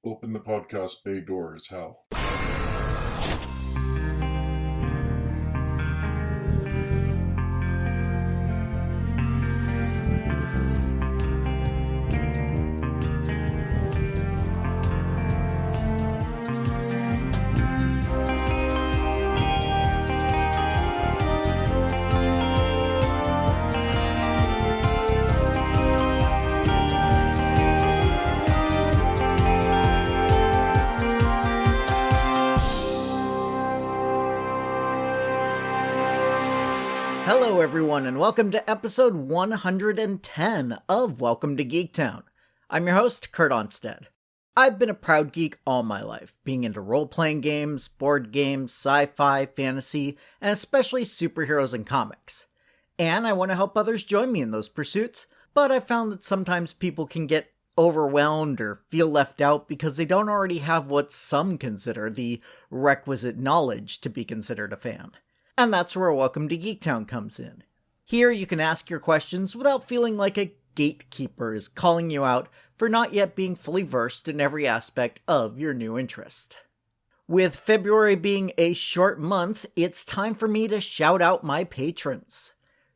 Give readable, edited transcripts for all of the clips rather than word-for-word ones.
Open the podcast bay door as hell. Hello everyone and welcome to episode 110 of Welcome to Geektown. I'm your host, Kurt Onstead. I've been a proud geek all my life, being into role-playing games, board games, sci-fi, fantasy, and especially superheroes and comics. And I want to help others join me in those pursuits, but I found that sometimes people can get overwhelmed or feel left out because they don't already have what some consider the requisite knowledge to be considered a fan. And that's where Welcome to Geektown comes in. Here you can ask your questions without feeling like a gatekeeper is calling you out for not yet being fully versed in every aspect of your new interest. With February being a short month, it's time for me to shout out my patrons.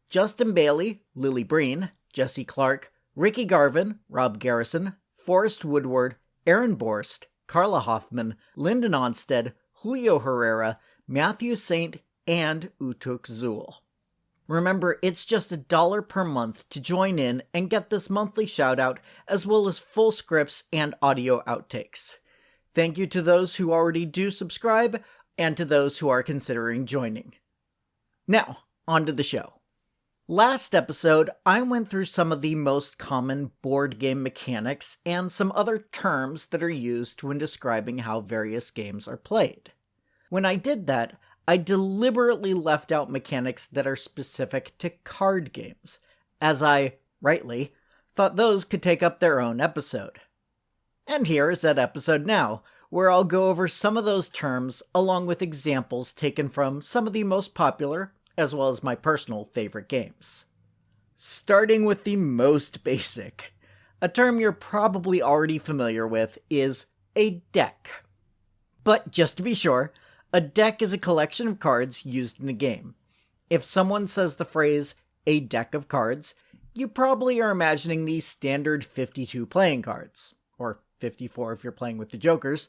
Justin Bailey, Lily Breen, Jesse Clark, Ricky Garvin, Rob Garrison, Forrest Woodward, Aaron Borst, Carla Hoffman, Lyndon Onstead, Julio Herrera, Matthew Saint, and Utuk Zul. Remember, it's just $1 per month to join in and get this monthly shoutout, as well as full scripts and audio outtakes. Thank you to those who already do subscribe, and to those who are considering joining. Now, on to the show. Last episode, I went through some of the most common board game mechanics and some other terms that are used when describing how various games are played. When I did that, I deliberately left out mechanics that are specific to card games, as I, rightly, thought those could take up their own episode. And here is that episode now, where I'll go over some of those terms along with examples taken from some of the most popular, as well as my personal favorite games. Starting with the most basic, a term you're probably already familiar with is a deck. But just to be sure, a deck is a collection of cards used in a game. If someone says the phrase, a deck of cards, you probably are imagining the standard 52 playing cards, or 54 if you're playing with the jokers,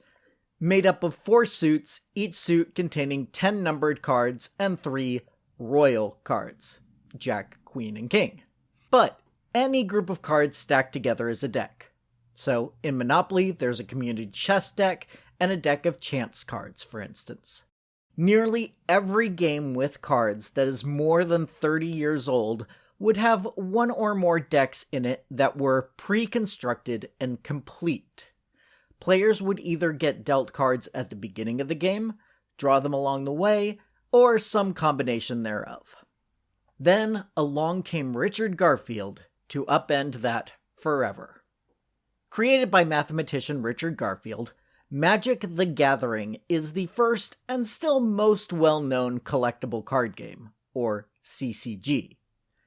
made up of 4 suits, each suit containing 10 numbered cards and 3 royal cards, Jack, Queen, and King. But any group of cards stacked together is a deck. So, in Monopoly, there's a community chess deck, and a deck of chance cards, for instance. Nearly every game with cards that is more than 30 years old would have one or more decks in it that were pre-constructed and complete. Players would either get dealt cards at the beginning of the game, draw them along the way, or some combination thereof. Then along came Richard Garfield to upend that forever. Created by mathematician Richard Garfield, Magic: The Gathering is the first and still most well-known collectible card game, or CCG.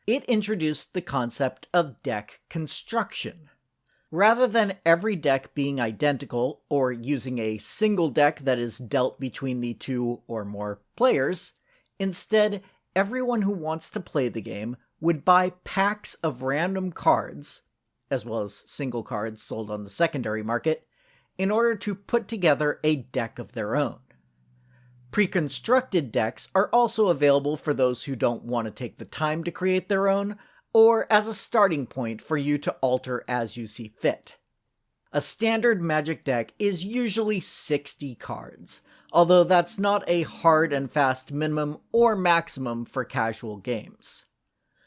It introduced the concept of deck construction. Rather than every deck being identical or using a single deck that is dealt between the 2 or more players, instead, everyone who wants to play the game would buy packs of random cards, as well as single cards sold on the secondary market, in order to put together a deck of their own. Pre-constructed decks are also available for those who don't want to take the time to create their own, or as a starting point for you to alter as you see fit. A standard Magic deck is usually 60 cards, although that's not a hard and fast minimum or maximum for casual games.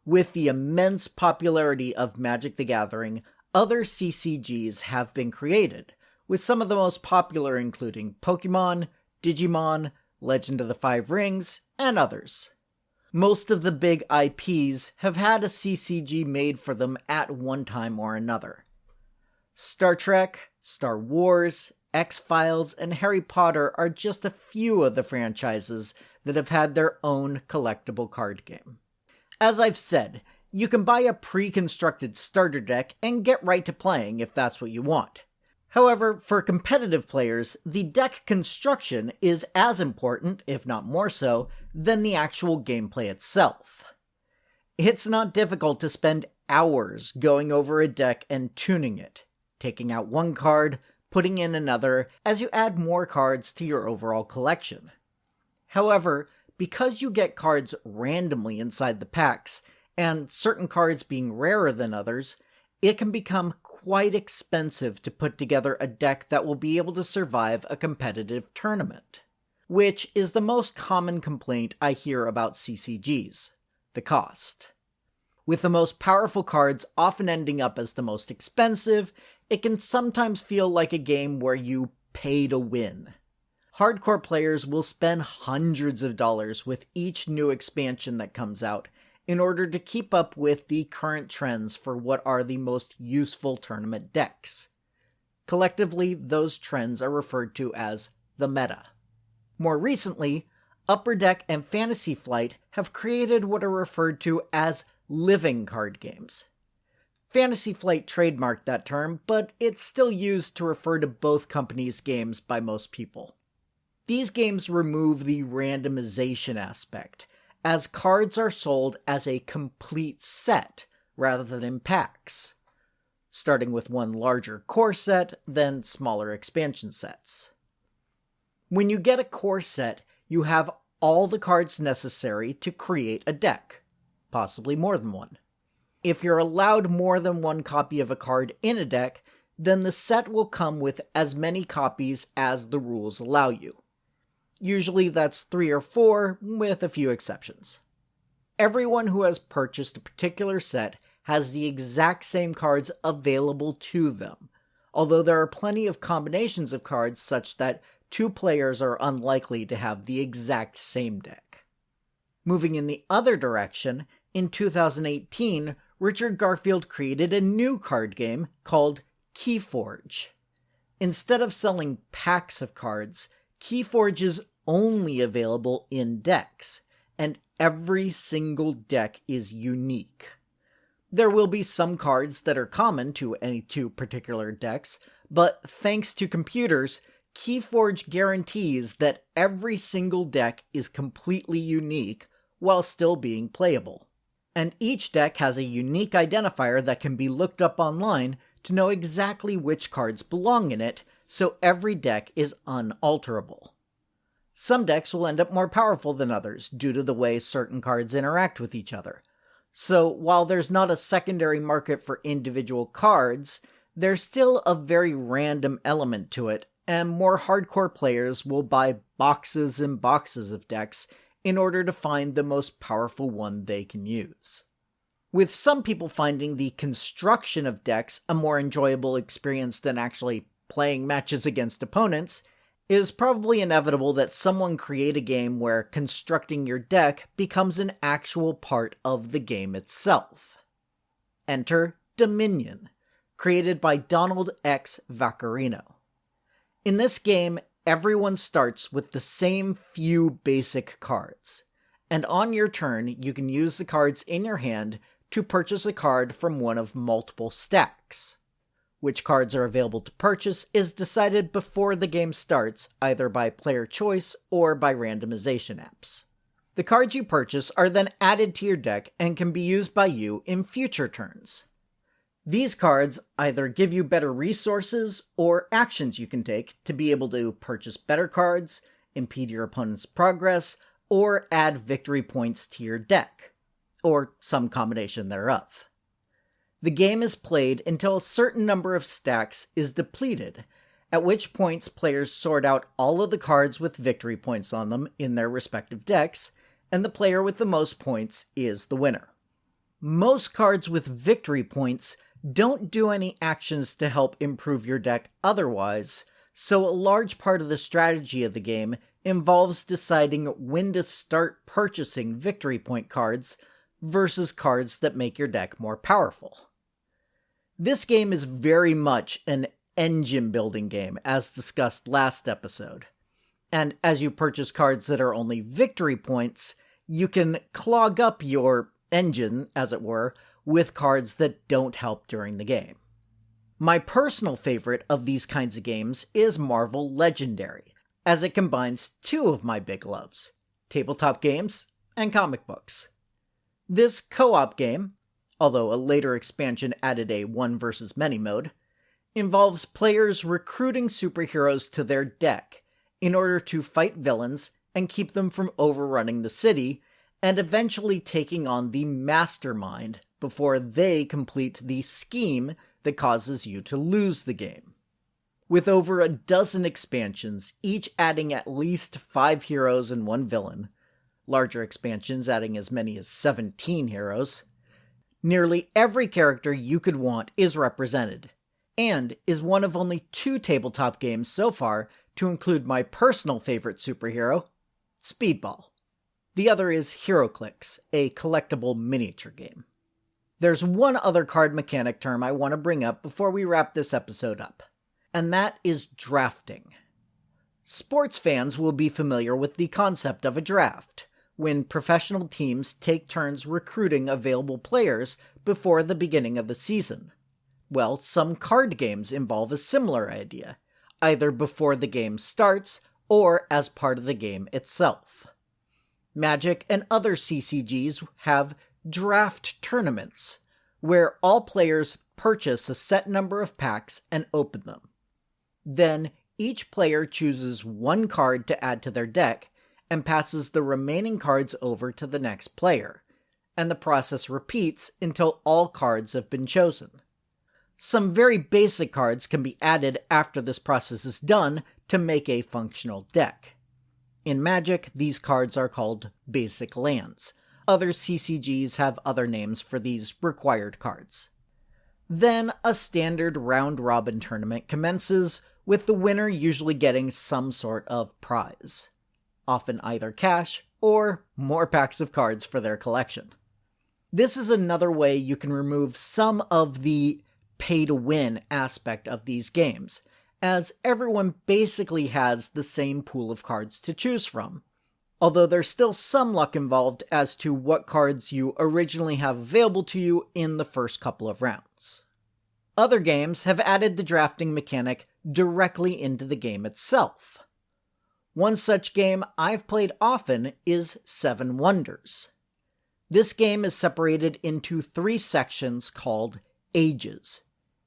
With the immense popularity of Magic: The Gathering, other CCGs have been created, with some of the most popular including Pokemon, Digimon, Legend of the Five Rings, and others. Most of the big IPs have had a CCG made for them at one time or another. Star Trek, Star Wars, X-Files, and Harry Potter are just a few of the franchises that have had their own collectible card game. As I've said, you can buy a pre-constructed starter deck and get right to playing if that's what you want. However, for competitive players, the deck construction is as important, if not more so, than the actual gameplay itself. It's not difficult to spend hours going over a deck and tuning it, taking out one card, putting in another, as you add more cards to your overall collection. However, because you get cards randomly inside the packs, and certain cards being rarer than others, it can become quite expensive to put together a deck that will be able to survive a competitive tournament. Which is the most common complaint I hear about CCGs: the cost. With the most powerful cards often ending up as the most expensive, it can sometimes feel like a game where you pay to win. Hardcore players will spend hundreds of dollars with each new expansion that comes out in order to keep up with the current trends for what are the most useful tournament decks. Collectively, those trends are referred to as the meta. More recently, Upper Deck and Fantasy Flight have created what are referred to as living card games. Fantasy Flight trademarked that term, but it's still used to refer to both companies' games by most people. These games remove the randomization aspect, as cards are sold as a complete set rather than in packs, starting with one larger core set, then smaller expansion sets. When you get a core set, you have all the cards necessary to create a deck, possibly more than one. If you're allowed more than one copy of a card in a deck, then the set will come with as many copies as the rules allow you. Usually that's 3 or 4, with a few exceptions. Everyone who has purchased a particular set has the exact same cards available to them, although there are plenty of combinations of cards such that 2 players are unlikely to have the exact same deck. Moving in the other direction, in 2018, Richard Garfield created a new card game called Keyforge. Instead of selling packs of cards, Keyforge is only available in decks, and every single deck is unique. There will be some cards that are common to any 2 particular decks, but thanks to computers, Keyforge guarantees that every single deck is completely unique while still being playable. And each deck has a unique identifier that can be looked up online to know exactly which cards belong in it, so every deck is unalterable. Some decks will end up more powerful than others due to the way certain cards interact with each other. So while there's not a secondary market for individual cards, there's still a very random element to it, and more hardcore players will buy boxes and boxes of decks in order to find the most powerful one they can use. With some people finding the construction of decks a more enjoyable experience than actually playing matches against opponents, it is probably inevitable that someone create a game where constructing your deck becomes an actual part of the game itself. Enter Dominion, created by Donald X. Vaccarino. In this game, everyone starts with the same few basic cards, and on your turn you can use the cards in your hand to purchase a card from one of multiple stacks. Which cards are available to purchase is decided before the game starts, either by player choice or by randomization apps. The cards you purchase are then added to your deck and can be used by you in future turns. These cards either give you better resources or actions you can take to be able to purchase better cards, impede your opponent's progress, or add victory points to your deck, or some combination thereof. The game is played until a certain number of stacks is depleted, at which points players sort out all of the cards with victory points on them in their respective decks, and the player with the most points is the winner. Most cards with victory points don't do any actions to help improve your deck otherwise, so a large part of the strategy of the game involves deciding when to start purchasing victory point cards versus cards that make your deck more powerful. This game is very much an engine building game, as discussed last episode. And as you purchase cards that are only victory points, you can clog up your engine, as it were, with cards that don't help during the game. My personal favorite of these kinds of games is Marvel Legendary, as it combines two of my big loves, tabletop games and comic books. This co-op game, although a later expansion added a one versus many mode, involves players recruiting superheroes to their deck in order to fight villains and keep them from overrunning the city, and eventually taking on the mastermind before they complete the scheme that causes you to lose the game. With over a dozen expansions, each adding at least 5 heroes and 1 villain, larger expansions adding as many as 17 heroes, nearly every character you could want is represented, and is one of only 2 tabletop games so far to include my personal favorite superhero, Speedball. The other is HeroClix, a collectible miniature game. There's one other card mechanic term I want to bring up before we wrap this episode up, and that is drafting. Sports fans will be familiar with the concept of a draft, when professional teams take turns recruiting available players before the beginning of the season. Well, some card games involve a similar idea, either before the game starts or as part of the game itself. Magic and other CCGs have draft tournaments, where all players purchase a set number of packs and open them. Then, each player chooses one card to add to their deck and passes the remaining cards over to the next player, and the process repeats until all cards have been chosen. Some very basic cards can be added after this process is done to make a functional deck. In Magic, these cards are called basic lands. Other CCGs have other names for these required cards. Then a standard round-robin tournament commences, with the winner usually getting some sort of prize, often either cash or more packs of cards for their collection. This is another way you can remove some of the pay-to-win aspect of these games, as everyone basically has the same pool of cards to choose from, although there's still some luck involved as to what cards you originally have available to you in the first couple of rounds. Other games have added the drafting mechanic directly into the game itself. One such game I've played often is Seven Wonders. This game is separated into 3 sections called Ages.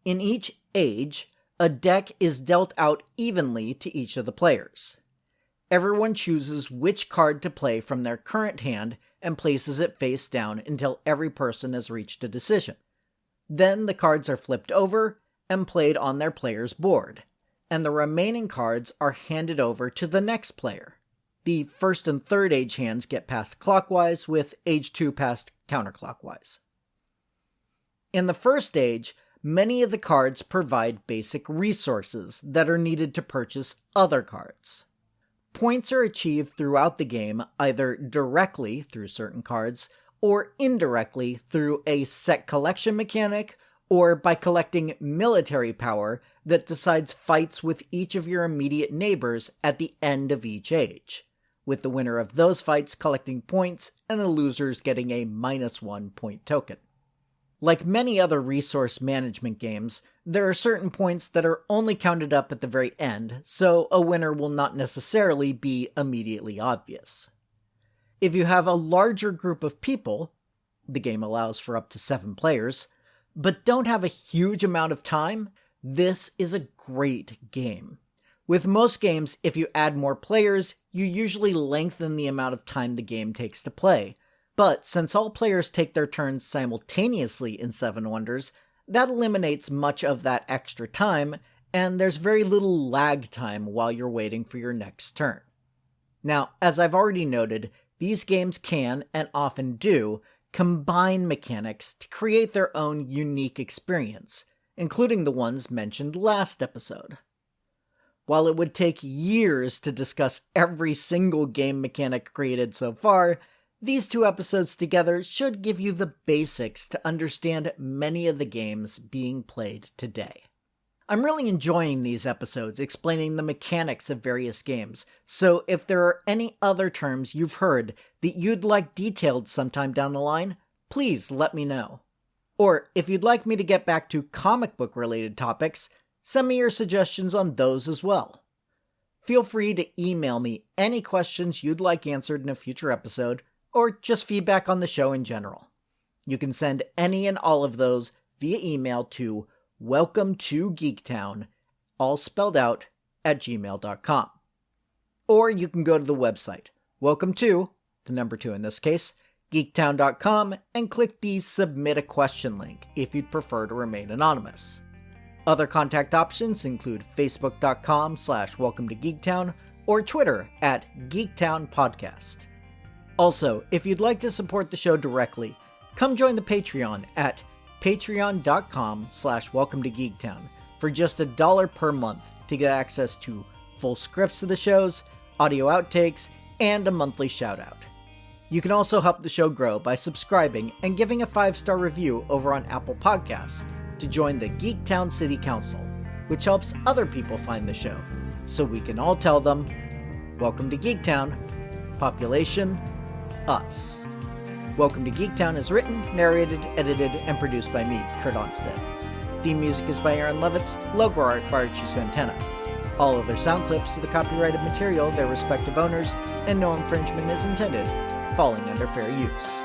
In each age, a deck is dealt out evenly to each of the players. Everyone chooses which card to play from their current hand and places it face down until every person has reached a decision. Then the cards are flipped over and played on their player's board, and the remaining cards are handed over to the next player. The first and third age hands get passed clockwise, with age 2 passed counterclockwise. In the first age, many of the cards provide basic resources that are needed to purchase other cards. Points are achieved throughout the game either directly through certain cards or indirectly through a set collection mechanic or by collecting military power that decides fights with each of your immediate neighbors at the end of each age, with the winner of those fights collecting points and the losers getting a -1 point token. Like many other resource management games, there are certain points that are only counted up at the very end, so a winner will not necessarily be immediately obvious. If you have a larger group of people, the game allows for up to 7 players, but don't have a huge amount of time, this is a great game. With most games, if you add more players, you usually lengthen the amount of time the game takes to play. But since all players take their turns simultaneously in Seven Wonders, that eliminates much of that extra time, and there's very little lag time while you're waiting for your next turn. Now, as I've already noted, these games can, and often do, combine mechanics to create their own unique experience, including the ones mentioned last episode. While it would take years to discuss every single game mechanic created so far, these 2 episodes together should give you the basics to understand many of the games being played today. I'm really enjoying these episodes explaining the mechanics of various games, so if there are any other terms you've heard that you'd like detailed sometime down the line, please let me know. Or if you'd like me to get back to comic book related topics, send me your suggestions on those as well. Feel free to email me any questions you'd like answered in a future episode, or just feedback on the show in general. You can send any and all of those via email to welcometogeektown, all spelled out, @gmail.com. Or you can go to the website, welcome to, the number 2 in this case, geektown.com, and click the Submit a Question link if you'd prefer to remain anonymous. Other contact options include facebook.com/welcometogeektown or Twitter @geektownpodcast. Also, if you'd like to support the show directly, come join the Patreon at patreon.com/welcometogeektown for just $1 per month to get access to full scripts of the shows, audio outtakes, and a monthly shoutout. You can also help the show grow by subscribing and giving a 5-star review over on Apple Podcasts to join the Geektown City Council, which helps other people find the show, so we can all tell them, welcome to Geektown, population, us. Welcome to Geektown is written, narrated, edited, and produced by me, Kurt Onstead. Theme music is by Aaron Levitz, logo art by Archie Santana. All other sound clips are the copyrighted material of their respective owners, and no infringement is intended, falling under fair use.